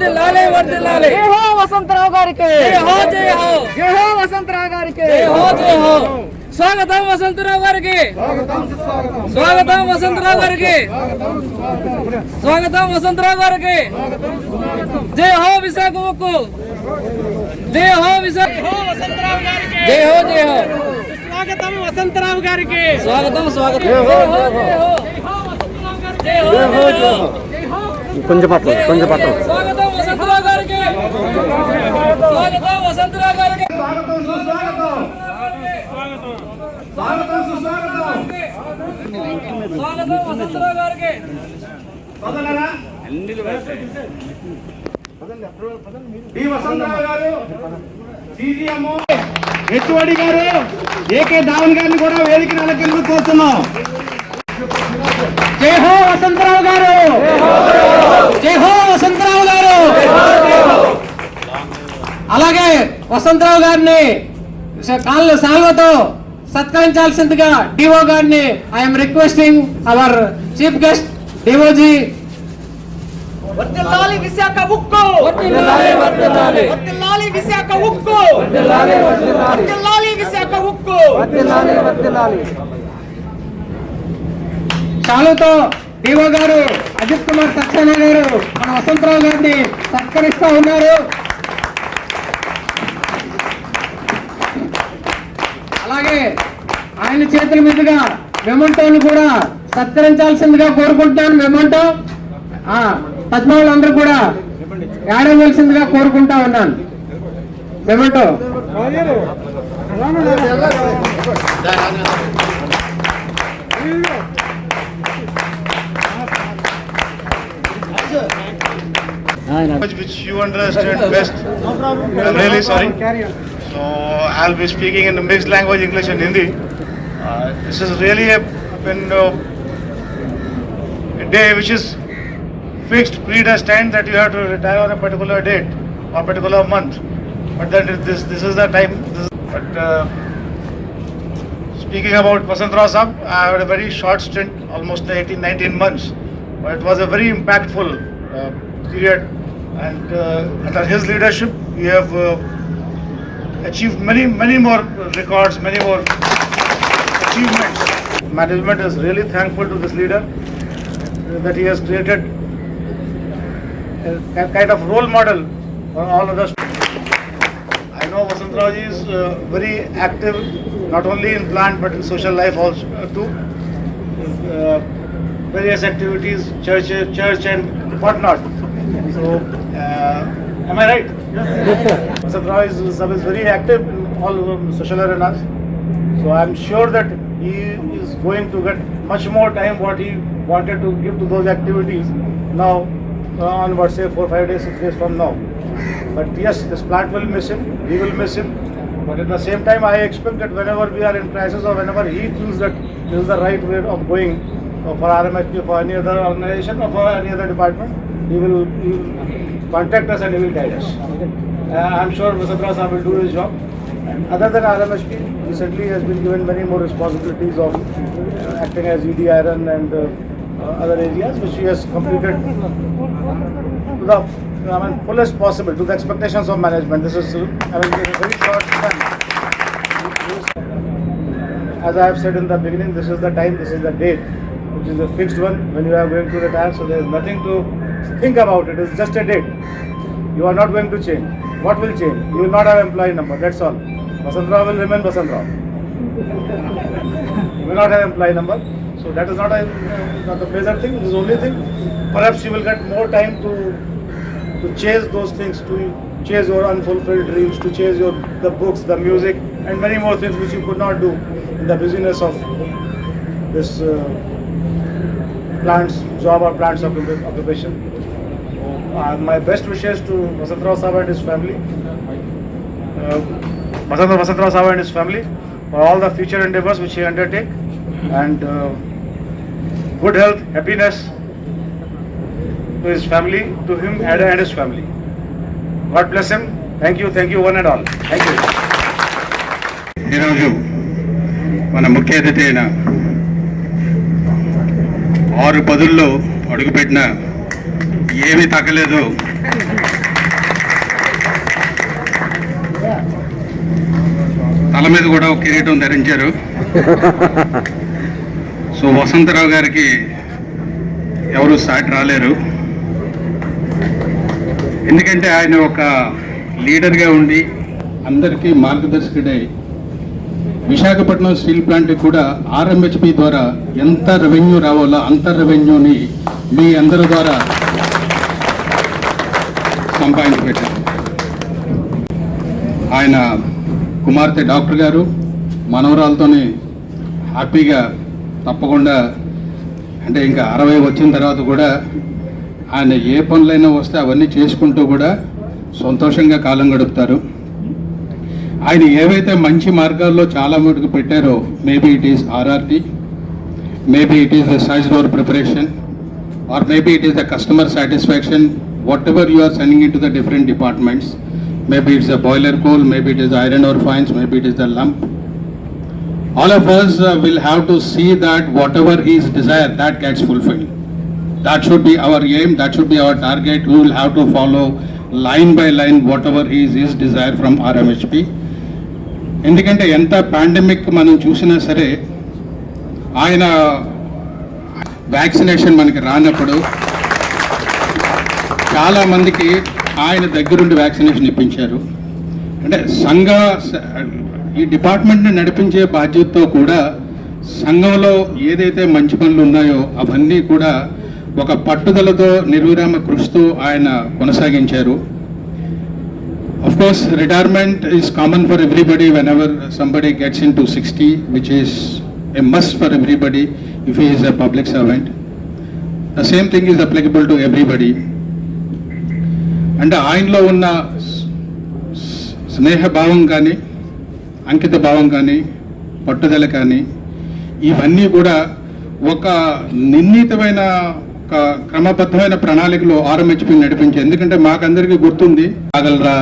వర్ధిల్లాలి వర్ధిల్లాలి జై హో వసంతరావు గారికి జై హో జై హో జై హో వసంతరావు గారికి జై హో జై హో స్వాగతం వసంతరావు గారికి స్వాగతం వసంతరావు గారికి స్వాగతం వసంతరావు గారికి జై హో విశాఖ ఉక్కు జై హో విశాఖ జై హో జై హో స్వాగతం వసంతరావు గారికి స్వాగతం స్వాగతం కొంచెం పట్ల స్వాగతం వసంతరావు గారికి స్వాగతం వసంతరావు గారికి స్వాగతం వసంతరావు గారికి హెచ్ఓడి గారు ఏకే ధావన్ గారిని కూడా వేదికను అలంకరించు కోరుతున్నాం. జై హో వసంతరావు గారు, జై హో వసంతరావు గారు. అలాగే వసంతరావు గారిని సాల్వతో సత్కరించాల్సిందిగా డిఓ గారిని I'm requesting our chief guest DOJ. వర్ధిల్లాలి విశాఖ ఉక్కు, వర్ధిల్లాలి వర్ధిల్లాలి వర్ధిల్లాలి విశాఖ ఉక్కు, వర్ధిల్లాలి వర్ధిల్లాలి వర్ధిల్లాలి విశాఖ ఉక్కు. చాలుతో డిఓ గారు అజిత్ కుమార్ సక్సేనా గారు మన వసంతరావు గారిని సత్కరిస్తూ ఉన్నారు. అలాగే ఆయన చేతుల మీదుగా మెమంటోను కూడా సత్కరించాల్సిందిగా కోరుకుంటున్నాను. మెమంటో పద్మావులందరూ కూడా ఏడవలసిందిగా కోరుకుంటా ఉన్నాను. Memento which you understand best. I'm really sorry. So I'll be speaking in a mixed language, English and Hindi. This is really a day which is fixed, predestined, that you have to retire on a particular date or particular month. But then this is the time. Speaking about Vasantrao Sahab, I had a very short stint, almost 18-19 months. But it was a very impactful period, and under his leadership we have achieved many more records, many more achievements. Management is really thankful to this leader that he has created a kind of role model for all of us. I know Vasantrao ji is very active, not only in plant but in social life also too. Various activities, church and whatnot. So, am I right? Yes. Vasantrao is very active in all social arenas. So I am sure that he is going to get much more time what he wanted to give to those activities now on what, say 4-5 days, 6 days from now. But yes, this plant will miss him, we will miss him. But at the same time, I expect that whenever we are in crisis or whenever he feels that this is the right way of going for RMHP, for any other organization or for any other department, he will contact us and he will guide us. I am sure Vasantrao Sahab will do his job. And other than RMHP, recently has been given many more responsibilities of acting as ED iron and other areas which he has completed to the fullest possible, to the expectations of management. This is a very short time. As I have said in the beginning, this is the time, this is the date, which is a fixed one when you are going to retire. So there is nothing to think about. It is just a date. You are not going to change. What will change? You will not have employee number. That's all. Vasantrao will remain Vasantrao. You will not have employee number. So that is not a pleasant thing. This is the only thing. Perhaps you will get more time to chase those things, to chase your unfulfilled dreams, to chase the books, the music, and many more things which you could not do in the busyness of this plant's job or plant's occupation. My best wishes to Vasantrao Sahab and his family, Vasantrao Sahab and his family, for all the future endeavors which he undertake, and good health, happiness to his family, to him and his family. God bless him. Thank you one and all. Thank you. ఈరోజు మన ముఖ్య అతిథి అయిన 6 పదుల్లో అడుగుపెట్టిన ఏమీ తగ్గలేదు తల మీద కూడా ఒక కిరీటం ధరించారు. సో వసంతరావు గారికి ఎవరు సాటి రాలేరు. ఎందుకంటే ఆయన ఒక లీడర్గా ఉండి అందరికీ మార్గదర్శకుడై విశాఖపట్నం స్టీల్ ప్లాంట్కి కూడా ఆర్ఎంహెచ్పి ద్వారా ఎంత రెవెన్యూ రావాలో అంత రెవెన్యూని మీ అందరి ద్వారా సంపాదించి పెట్టారు. ఆయన కుమార్తె డాక్టర్ గారు మనవరాలతోనే హ్యాపీగా తప్పకుండా అంటే ఇంకా 60 వచ్చిన తర్వాత కూడా ఆయన ఏ పనులైనా వస్తే అవన్నీ చేసుకుంటూ కూడా సంతోషంగా కాలం గడుపుతారు. ఆయన ఏవైతే మంచి మార్గాల్లో చాలా మటుకు పెట్టారో maybe it is RRT, maybe it is the size door preparation, or maybe it is the customer satisfaction, whatever you are sending into the different departments. Maybe it's a boiler coal, maybe it is iron ore fines, maybe it is the lump. All of us will have to see that whatever his desire, that gets fulfilled. That should be our aim, that should be our target. We will have to follow line by line whatever is his desire from RMHP. ఎందుకంటే ఎంత pandemic మనం చూసినా సరే ఆయన vaccination మనకి రానప్పుడు చాలా మందికి ఆయన దగ్గరుండి వ్యాక్సినేషన్ ఇప్పించారు. అంటే ఈ డిపార్ట్మెంట్ని నడిపించే బాధ్యతతో కూడా సంఘంలో ఏదైతే మంచి పనులు ఉన్నాయో అవన్నీ కూడా ఒక పట్టుదలతో నిర్విరామ కృషితో ఆయన కొనసాగించారు. Of course, retirement is common for everybody whenever somebody gets into 60, which is a must for everybody if he is a public servant. The same thing is applicable to everybody. అంటే ఆయనలో ఉన్న స్నేహభావం కానీ అంకిత భావం కానీ పట్టుదల కానీ ఇవన్నీ కూడా ఒక నిర్ణీతమైన ఒక క్రమబద్ధమైన ప్రణాళికలో ఆర్ఎంహెచ్పి నడిపించి. ఎందుకంటే మాకందరికీ గుర్తుంది ఆగలరా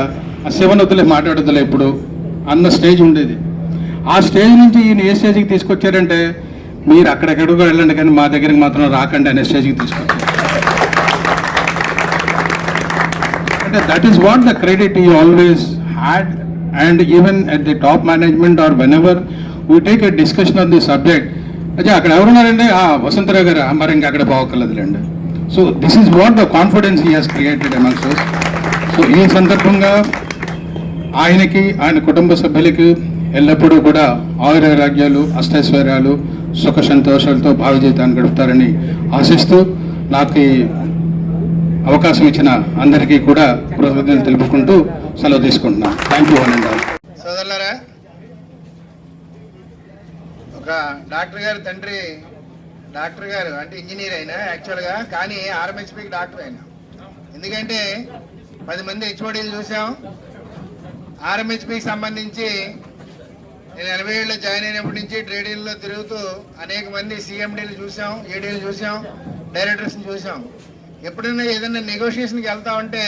శివనొద్దులే మాట్లాడదులే ఇప్పుడు అన్న స్టేజ్ ఉండేది. ఆ స్టేజ్ నుంచి ఈయన ఏ స్టేజ్కి తీసుకొచ్చారంటే మీరు అక్కడెక్కడికో వెళ్ళండి కానీ మా దగ్గరికి మాత్రం రాకండి అనే స్టేజ్కి తీసుకొచ్చారు. That is what the credit he always had, and even at the top management or whenever we take a discussion on this subject, అచ్చా అక్కడ ఎవరున్నారండి వసంతరావు గారు మరి ఇంకా అక్కడ పోవక్కర్లేదులేండి. So this is what the confidence he has created amongst us. సో ఈ సందర్భంగా ఆయనకి ఆయన కుటుంబ సభ్యులకి ఎల్లప్పుడూ కూడా ఆయురారోగ్యాలు అష్టైశ్వర్యాలు సుఖ సంతోషాలతో భావి జీవితాన్ని గడుపుతారని ఆశిస్తూ నాకు అవకాశం ఇచ్చిన అందరికీ కూడా కృతజ్ఞతలు తెలుపుకుంటూ సెలవు తీసుకుంటున్నాను. Thank you one and all. సోదరులారా, ఒక డాక్టర్ గారు తండ్రి డాక్టర్ గారు అంటే ఇంజనీర్ అయినా యాక్చువల్గా, కానీ ఆర్ఎంహెచ్పికి డాక్టర్ అయినా. ఎందుకంటే 10 మంది హెచ్ఓడీలు చూసాం. ఆర్ఎంహెచ్పికి సంబంధించి నేను 87లో జాయిన్ అయినప్పటి నుంచి ట్రేడ్ యూనియన్లో తిరుగుతూ అనేక మంది సిఎండీలు చూసాం, ఏడీలు చూసాం, డైరెక్టర్స్ని చూసాం. ఎప్పుడైనా ఏదైనా నెగోషియేషన్కి వెళ్తా ఉంటే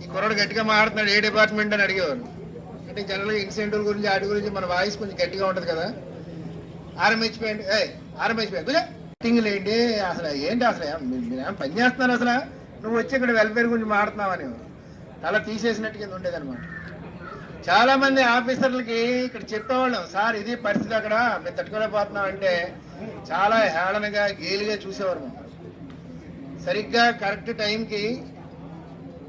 ఈ కుర్రాడు గట్టిగా మాట్లాడుతున్నాడు ఏ డిపార్ట్మెంట్ అని అడిగేవారు. అంటే జనరల్గా ఇన్సెంటివ్ గురించి వాటి గురించి మన వాయిస్ కొంచెం గట్టిగా ఉంటుంది కదా. ఆర్ఎంహెచ్పి అంటే ఆర్ఎంహెచ్పి మీటింగ్లు ఏంటి అసలు ఏంటి అసలు మీరేమో పని చేస్తున్నారు అసలు నువ్వు వచ్చి ఇక్కడ వెల్ఫేర్ గురించి మాట్లాడుతున్నావు అని తల తీసేసినట్టు కింద ఉండేదన్నమాట. చాలామంది ఆఫీసర్లకి ఇక్కడ చెప్పేవాళ్ళం, సార్ ఇది పరిస్థితి అక్కడ మేము తట్టుకోలేకపోతున్నాం అంటే చాలా హేళనగా గేలిగా చూసేవారు. సరిగ్గా కరెక్ట్ టైంకి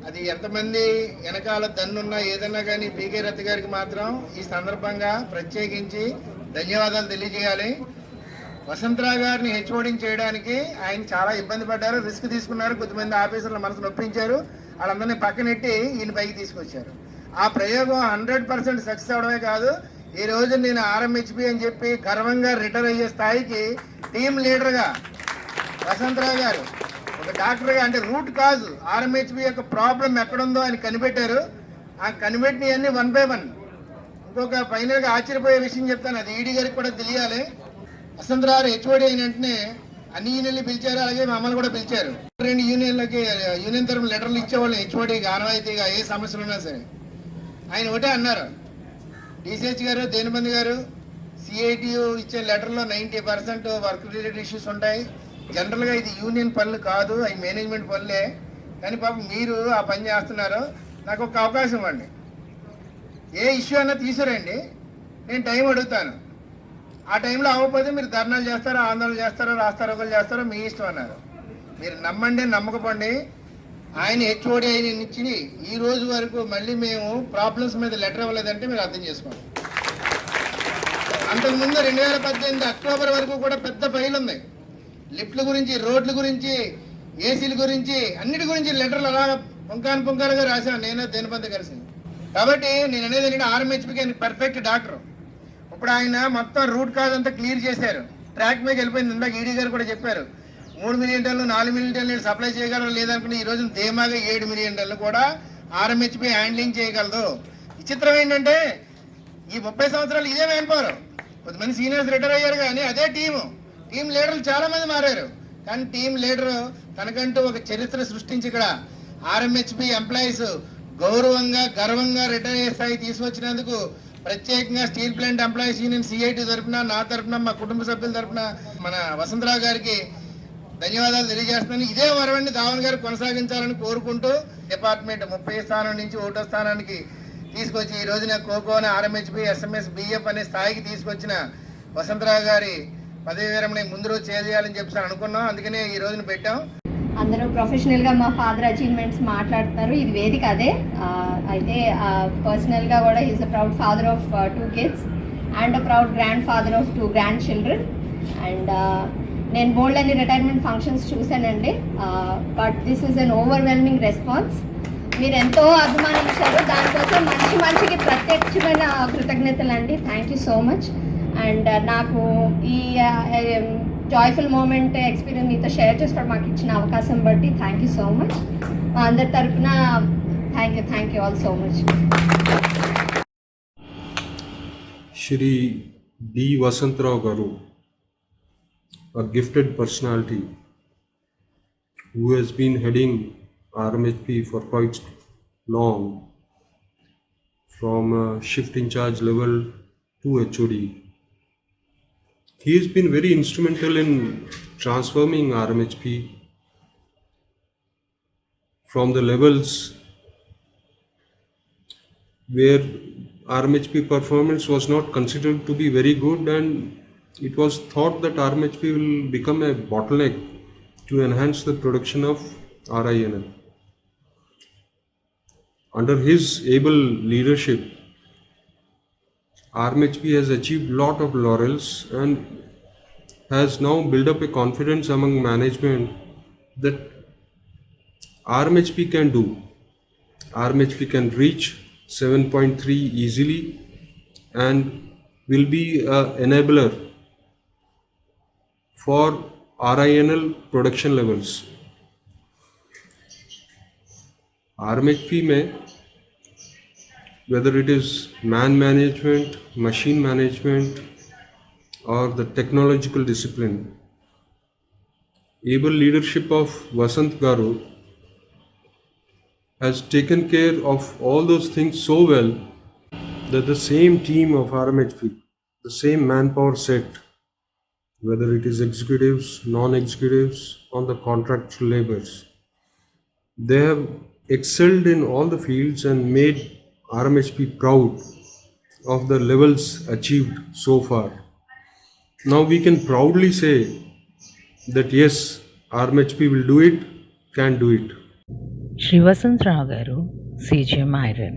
అది ఎంతమంది వెనకాల దన్నున్నా ఏదన్నా కానీ పీకే రత్త గారికి మాత్రం ఈ సందర్భంగా ప్రత్యేకించి ధన్యవాదాలు తెలియజేయాలి. వసంతరావు గారిని హెచ్ఓడింగ్ చేయడానికి ఆయన చాలా ఇబ్బంది పడ్డారు, రిస్క్ తీసుకున్నారు, కొద్దిమంది ఆఫీసర్ల మనసు నొప్పించారు, వాళ్ళందరినీ పక్కనెట్టి ఈయన పైకి తీసుకొచ్చారు. ఆ ప్రయోగం 100% సక్సెస్ అవడమే కాదు, ఈ రోజు నేను ఆర్ఎంహెచ్పి అని చెప్పి గర్వంగా రిటైర్ అయ్యే స్థాయికి టీం లీడర్గా వసంతరావు గారు ఒక డాక్టర్గా అంటే రూట్ కాజ్ ఆర్ఎంహెచ్పి యొక్క ప్రాబ్లం ఎక్కడుందో ఆయన కనిపెట్టారు. ఆ కనిపెట్టినవన్నీ 1 by 1. ఇంకొక ఫైనల్గా ఆశ్చర్యపోయే విషయం చెప్తాను, అది ఈడీ గారికి కూడా తెలియాలి. వసంతరావు హెచ్ఓడి అయిన వెంటనే అన్ని యూనియన్లు పిలిచారు, అలాగే మమ్మల్ని కూడా పిలిచారు. 2 యూనియన్లకి యూనియన్ తరఫున లెటర్లు ఇచ్చేవాళ్ళు హెచ్ఓడికి ఆనవాయితీగా ఏ సమస్యలు ఉన్నా సరే. ఆయన ఒకటే అన్నారు, డిసిహెచ్ గారు దేనిబంది గారు సిఐటియు ఇచ్చే లెటర్లో 90% వర్క్ రిలేటెడ్ ఇష్యూస్ ఉంటాయి. జనరల్గా ఇది యూనియన్ పనులు కాదు, అవి మేనేజ్మెంట్ పనులే, కానీ పాపం మీరు ఆ పని చేస్తున్నారు, నాకు ఒక అవకాశం ఇవ్వండి, ఏ ఇష్యూ అయినా తీసుకురండి, నేను టైం అడుగుతాను. ఆ టైంలో అవ్వకపోతే మీరు ధర్నాలు చేస్తారో, ఆందోళన చేస్తారో, రాస్తారోకలు చేస్తారో మీ ఇష్టం అన్నారు. మీరు నమ్మండి నమ్మకపోండి, ఆయన హెచ్ఓడి అయిన నుంచి ఈ రోజు వరకు మళ్ళీ మేము ప్రాబ్లమ్స్ మీద లెటర్ ఇవ్వలేదంటే మీరు అర్థం చేసుకోండి. అంతకుముందు 2018 అక్టోబర్ వరకు కూడా పెద్ద ఫైల్ ఉంది. లిఫ్ట్ల గురించి, రోడ్ల గురించి, ఏసీల గురించి, అన్నిటి గురించి లెటర్లు అలా పుంకాలుగా రాశాను నేను దేనిపంత కలిసి. కాబట్టి నేను అనేది ఏంటంటే ఆర్ఎంహెచ్పికి ఆయన పర్ఫెక్ట్ డాక్టర్. ఇప్పుడు ఆయన మొత్తం రూట్ కాజ్ అంతా క్లియర్ చేశారు, ట్రాక్ మీద వెళ్ళిపోయింది. ఇందాక ఈడీ గారు కూడా చెప్పారు 3 మిలియన్ టన్నులు 4 మిలియన్ టన్నులు సప్లై చేయగలరు లేదనుకుంటే ఈ రోజు ధీమాగా 7 మిలియన్ టన్నులు కూడా ఆర్ఎంహెచ్పి హ్యాండ్లింగ్ చేయగలదు. విచిత్రం ఏంటంటే ఈ 30 సంవత్సరాలు ఇదే మ్యాన్ పవర్. కొంతమంది సీనియర్స్ రిటైర్ అయ్యారు కానీ అదే టీం లీడర్లు చాలా మంది మారారు. కానీ టీం లీడర్ తనకంటూ ఒక చరిత్ర సృష్టించి ఇక్కడ ఆర్ఎంహెచ్పి ఎంప్లాయీస్ గౌరవంగా గర్వంగా రిటైర్ అయ్యే స్థాయి తీసుకొచ్చినందుకు ప్రత్యేకంగా steel plant employees union CIT తరఫున, నా తరఫున, మా కుటుంబ సభ్యుల తరఫున మన వసంతరావు గారికి ధన్యవాదాలు తెలియజేస్తున్నాను. ఇదే వరవడిని ధావన్ గారు కొనసాగించాలని కోరుకుంటూ డిపార్ట్మెంట్ 30 స్థానం నుంచి 1వ స్థానానికి తీసుకొచ్చి ఈ రోజున కోకోని ఆర్ఎంహెచ్పి ఎస్ఎంఎస్ బిఎఫ్ అనే స్థాయికి తీసుకొచ్చిన వసంతరావు గారి పదవి విరమణ ముందు రోజు చేయాలని చెప్పి అనుకున్నాం. అందుకనే ఈ రోజున పెట్టాం. అందరూ ప్రొఫెషనల్గా మా ఫాదర్ అచీవ్మెంట్స్ మాట్లాడుతున్నారు. ఇది వేదిక అదే. అయితే పర్సనల్గా కూడా is a proud father of 2 kids and a proud grand father of 2 grand children. And నేను బోల్డ్ అని రిటైర్మెంట్ ఫంక్షన్స్ చూశానండి. But this is an overwhelming response. మీరు ఎంతో అభిమానించారు, దానికోసం మంచికి ప్రత్యక్షమైన కృతజ్ఞతలు అండి. Thank you so much. And నాకు ఈ జాయ్ఫుల్ మూమెంట్ ఎక్స్పీరియన్స్ మీతో షేర్ చేసుకోవడం మాకు ఇచ్చిన అవకాశం బట్టి థ్యాంక్ యూ సో మచ్. మా అందరి తరఫున thank you all so much. Shri D. Vasantrao Garu, a gifted personality who has been heading RMHP for quite long, from shift in charge level to HOD. He has been very instrumental in transforming RMHP from the levels where RMHP performance was not considered to be very good, and it was thought that RMHP will become a bottleneck to enhance the production of RINL. Under his able leadership, RMHP has achieved lot of laurels and has now built up a confidence among management that RMHP can do. RMHP can reach 7.3 easily and will be an enabler for RINL production levels. RMHP में whether it is man management, machine management or the technological discipline, able leadership of Vasant Garu has taken care of all those things so well that the same team of RMHP, the same manpower set, whether it is executives, non-executives, on the contractual labors, they have excelled in all the fields and made RMHP proud of the levels achieved so far. Now we can proudly say that yes, RMHP will do it, can do it. Shri Vasantrao Garu, CGM Iron.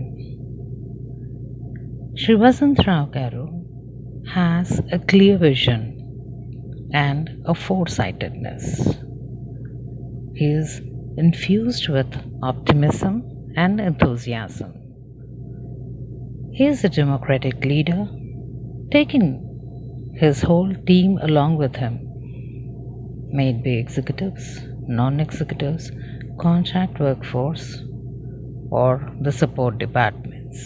Shri Vasantrao Garu has a clear vision and a foresightedness. He is infused with optimism and enthusiasm. He is a democratic leader, taking his whole team along with him, may it be executives, non-executives, contract workforce, or the support departments.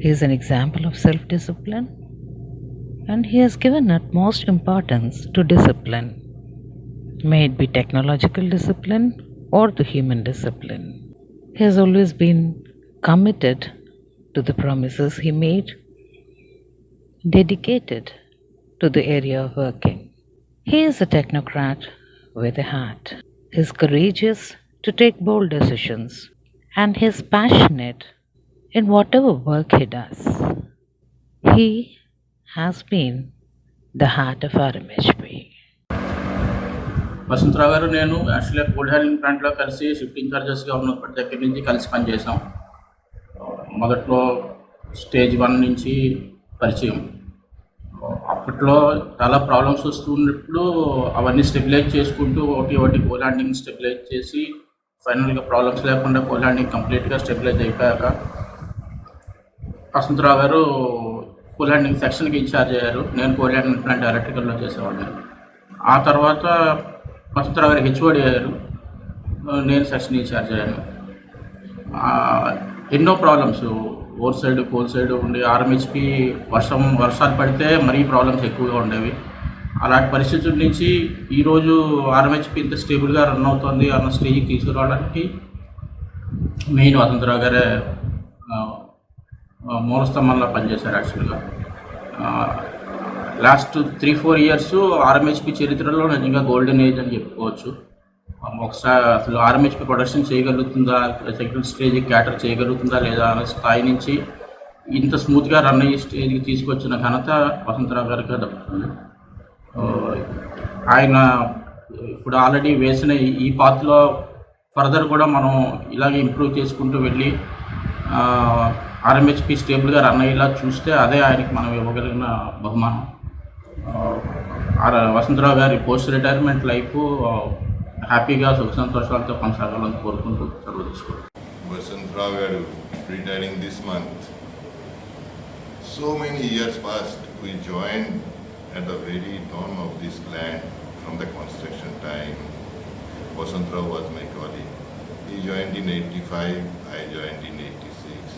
He is an example of self-discipline, and he has given utmost importance to discipline, may it be technological discipline or the human discipline. He has always been committed to the promises he made, dedicated to the area of working. He is a technocrat with a heart. He is courageous to take bold decisions, and he is passionate in whatever work he does. He has been the heart of RMHP. Vasantrao గారు నేను యాక్చువల్గా cold handling ప్లాంట్లో కలిసి shift ఇన్ఛార్జెస్గా ఉన్నప్పటి దగ్గర నుంచి కలిసి పనిచేసాం. మొదట్లో స్టేజ్ 1 నుంచి పరిచయం. అప్పట్లో చాలా ప్రాబ్లమ్స్ వస్తున్నప్పుడు అవన్నీ స్టెబిలైజ్ చేసుకుంటూ ఒకటి కోల్డ్ హ్యాండ్లింగ్ స్టెబిలైజ్ చేసి ఫైనల్గా ప్రాబ్లమ్స్ లేకుండా కోల్డ్ హ్యాండ్లింగ్ కంప్లీట్గా స్టెబిలైజ్ అయిపోయాక వసంతరావు గారు కోల్డ్ హ్యాండ్లింగ్ సెక్షన్కి ఇన్ఛార్జ్ అయ్యారు. నేను కోల్డ్ హ్యాండ్లింగ్ ప్లాంట్ ఎలక్ట్రికల్లో చేసేవాడిని. ఆ తర్వాత వసంతరావు గారు హెచ్ఓడి అయ్యారు, నేను సెక్షన్ ఇన్ఛార్జ్ అయ్యాను. ఎన్నో problems over side coal side ఉండి ఆర్ఎంహెచ్పి వర్షాలు పడితే మరీ ప్రాబ్లమ్స్ ఎక్కువగా ఉండేవి. అలాంటి పరిస్థితుల నుంచి ఈరోజు ఆర్ఎంహెచ్పి ఇంత స్టేబుల్గా రన్ అవుతుంది అన్న స్టేజ్కి తీసుకురావడానికి మెయిన్ వసంతరావు గారే మూలస్తంభంలో పనిచేశారు. యాక్చువల్గా లాస్ట్ 3-4 ఇయర్స్ ఆర్ఎంహెచ్పి చరిత్రలో నిజంగా గోల్డెన్ ఏజ్ అని చెప్పుకోవచ్చు. ఒకసారి అసలు ఆర్ఎంహెచ్పి ప్రొడక్షన్ చేయగలుగుతుందా, సెకండ్ స్టేజ్కి క్యాటర్ చేయగలుగుతుందా లేదా అనే స్థాయి నుంచి ఇంత స్మూత్గా రన్ అయ్యే స్టేజ్కి తీసుకొచ్చిన ఘనత వసంతరావు గారికి దక్కుతుంది. ఆయన ఇప్పుడు ఆల్రెడీ వేసిన ఈ పాత్లో ఫర్దర్ కూడా మనం ఇలాగే ఇంప్రూవ్ చేసుకుంటూ వెళ్ళి ఆర్ఎంహెచ్పి స్టేబుల్గా రన్ అయ్యేలా చూస్తే అదే ఆయనకి మనం ఇవ్వగలిగిన బహుమానం. వసంతరావు గారి పోస్ట్ రిటైర్మెంట్ లైఫ్ హ్యాపీగా సుఖ సంతోషాలతో కొనసాగాలని కోరుకుంటూ సెలవు తీసుకుంటాం. Vasantrao garu retiring this month. So many years past, we joined at the very dawn of this land from the construction time. Vasantrao was my colleague. He joined in 85, I joined in 86.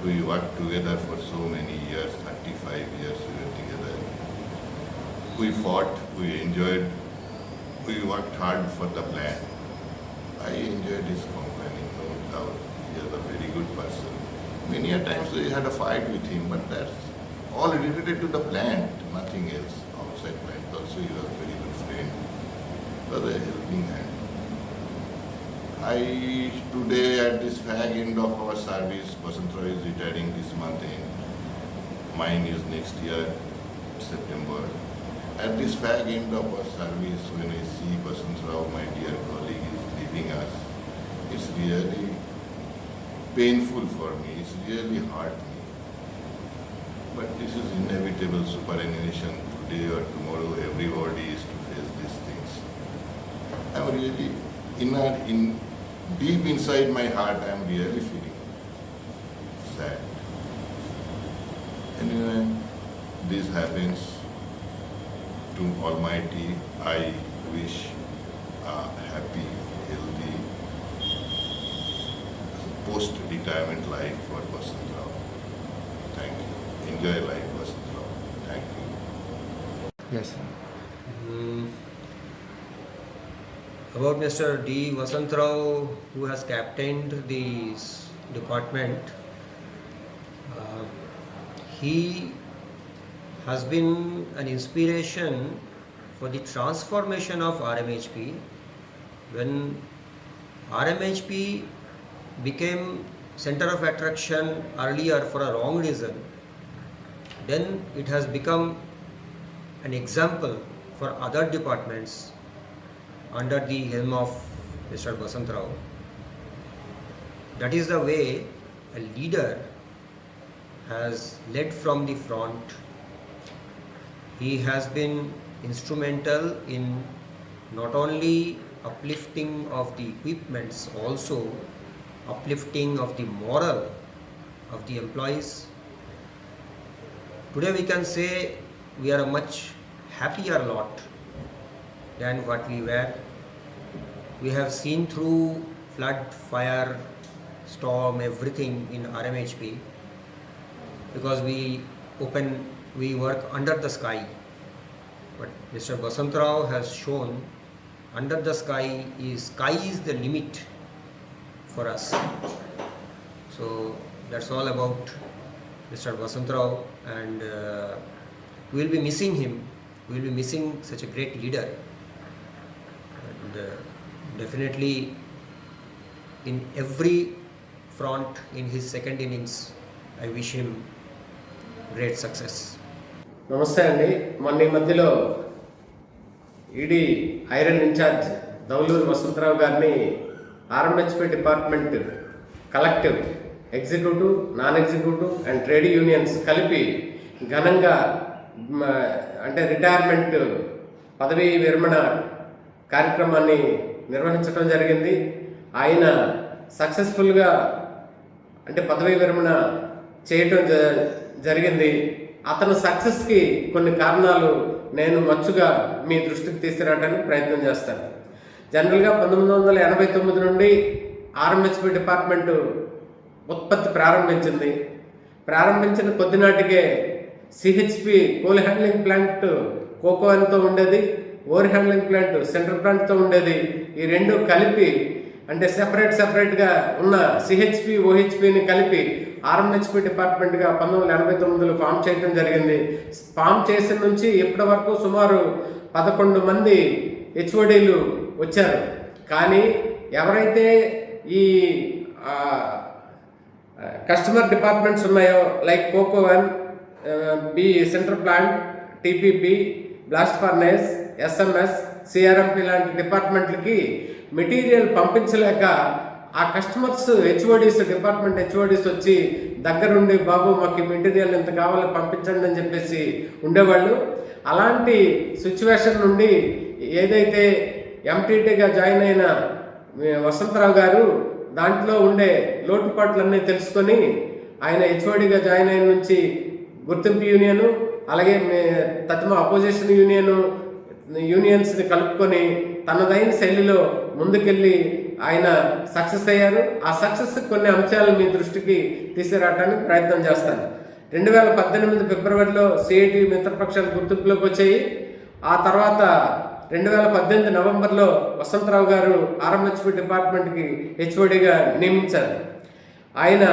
We worked together for so many years, 35 years we were together. We fought, we enjoyed, we worked hard for the plant. I enjoyed his company, no doubt. He is a very good person. Many a times we had a fight with him, but that's all related to the plant, nothing else. Outside plant also he was a very good friend. He was a helping hand. Today at this fag end of our service, Vasantrao is retiring this month end. Mine is next year, September. At this fag end of our service, when I see Vasantrao, my dear colleague, is leaving us, it's really painful for me, it's really hurt me. But this is inevitable superannuation. Today or tomorrow, everybody is to face these things. I'm really, deep inside my heart, I'm really feeling sad. Anyway, this happens. To Almighty, I wish a happy, healthy, post-retirement life for Vasantrao. Thank you. Enjoy life, Vasantrao. Thank you. Yes. About Mr. D. Vasantrao, who has captained this department, he has been an inspiration for the transformation of RMHP. When RMHP became center of attraction earlier for a wrong reason, then it has become an example for other departments under the helm of Mr. Vasantrao. That is the way a leader has led from the front. He has been instrumental in not only uplifting of the equipments, also uplifting of the moral of the employees. Today we can say we are a much happier lot than what we were. We have seen through flood, fire, storm, everything in RMHP, because we work under the sky. But Mr. Vasantrao has shown under the sky is the limit for us. So that's all about Mr. Vasantrao, and we will be missing him. We will be missing such a great leader. And definitely in every front in his second innings, I wish him great success. నమస్తే అండి. మొన్న ఈ మధ్యలో ED iron incharge Dauluru Vasantharao గారిని RMHP department collective, executive, non executive and trade unions కలిపి ఘనంగా అంటే retirement పదవీ విరమణ కార్యక్రమాన్ని నిర్వహించడం జరిగింది. ఆయన సక్సెస్ఫుల్గా అంటే పదవీ విరమణ చేయటం జరిగింది. అతని సక్సెస్కి కొన్ని కారణాలు నేను మచ్చుగా మీ దృష్టికి తీసుకురావడానికి ప్రయత్నం చేస్తాను. జనరల్గా 1989 నుండి ఆర్ఎంహెచ్పి డిపార్ట్మెంటు ఉత్పత్తి ప్రారంభించిన కొద్దినాటికే సిహెచ్పి కోల్ హ్యాండ్లింగ్ ప్లాంట్ కోకోవన్తో ఉండేది, ఓవర్ హ్యాండ్లింగ్ ప్లాంట్ సెంట్రల్ ప్లాంట్తో ఉండేది. ఈ రెండు కలిపి అంటే సెపరేట్గా ఉన్న సిహెచ్పి ఓహెచ్పిని కలిపి ఆర్ఎంహెచ్పి డిపార్ట్మెంట్గా 1989లో ఫామ్ చేయడం జరిగింది. ఫామ్ చేసిన నుంచి ఇప్పటి వరకు సుమారు 11 మంది హెచ్ఓడీలు వచ్చారు. కానీ ఎవరైతే ఈ కస్టమర్ డిపార్ట్మెంట్స్ ఉన్నాయో like coke oven, central plant, TPP, blast furnace, SMS, CRMP లాంటి డిపార్ట్మెంట్లకి మెటీరియల్ పంపించలేక ఆ కస్టమర్స్ డిపార్ట్మెంట్ హెచ్ఓడీస్ వచ్చి దగ్గరుండి బాబు మాకు మెటీరియల్ ఎంత కావాలి పంపించండి అని చెప్పేసి ఉండేవాళ్ళు. అలాంటి సిచ్యువేషన్ నుండి ఏదైతే ఎంటీటీగా జాయిన్ అయిన వసంతరావు గారు దాంట్లో ఉండే లోటుపాట్లన్నీ తెలుసుకొని ఆయన హెచ్ఓడిగా జాయిన్ అయిన నుంచి గుర్తింపు యూనియను అలాగే తత్మ అపోజిషన్ యూనియన్స్ని కలుపుకొని తనదైన శైలిలో ముందుకెళ్ళి ఆయన సక్సెస్ అయ్యారు. ఆ సక్సెస్ కొన్ని అంశాలు మీ దృష్టికి తీసుకురావడానికి ప్రయత్నం చేస్తాను. 2018 ఫిబ్రవరిలో సిఐటి మిత్రపక్షాలు గుర్తింపులోకి వచ్చాయి. ఆ తర్వాత 2018 నవంబర్లో వసంతరావు గారు ఆర్ఎంహెచ్పి డిపార్ట్మెంట్కి హెచ్ఓడిగా నియమించారు. ఆయన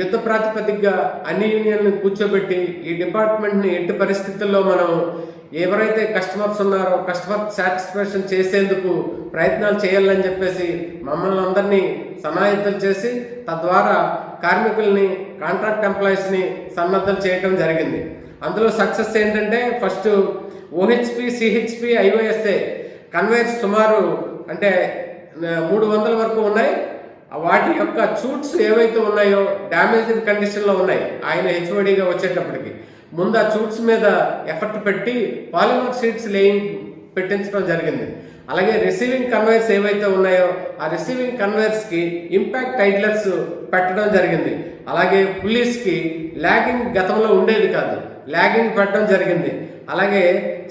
యుద్ధ ప్రాతిపదికగా అన్ని యూనియన్లను కూర్చోబెట్టి ఈ డిపార్ట్మెంట్ని ఎట్టి పరిస్థితుల్లో మనం ఎవరైతే కస్టమర్స్ ఉన్నారో కస్టమర్ సాటిస్ఫాక్షన్ చేసేందుకు ప్రయత్నాలు చేయాలని చెప్పేసి మమ్మల్ని అందరినీ సన్నాహితం చేసి తద్వారా కార్మికుల్ని, కాంట్రాక్ట్ ఎంప్లాయీస్ని సన్నద్ధం చేయడం జరిగింది. అందులో సక్సెస్ ఏంటంటే ఫస్ట్ ఓహెచ్పి, సిహెచ్పి, ఐఓఎస్ఏ కన్వేయర్స్ సుమారు అంటే 300 వరకు ఉన్నాయి. వాటి యొక్క చూట్స్ ఏవైతే ఉన్నాయో డ్యామేజ్డ్ కండిషన్లో ఉన్నాయి. ఆయన హెచ్ఓడిగా వచ్చేటప్పటికి ముందు ఆ చూట్స్ మీద ఎఫర్ట్ పెట్టి పాలిమర్ షీట్స్ పెట్టించడం జరిగింది. అలాగే రిసీవింగ్ కన్వేయర్స్ ఏవైతే ఉన్నాయో ఆ రిసీవింగ్ కన్వేయర్స్కి ఇంపాక్ట్ ఐడ్లర్స్ పెట్టడం జరిగింది. అలాగే పులీస్కి ల్యాగింగ్ గతంలో ఉండేది కాదు, ల్యాగింగ్ పెట్టడం జరిగింది. అలాగే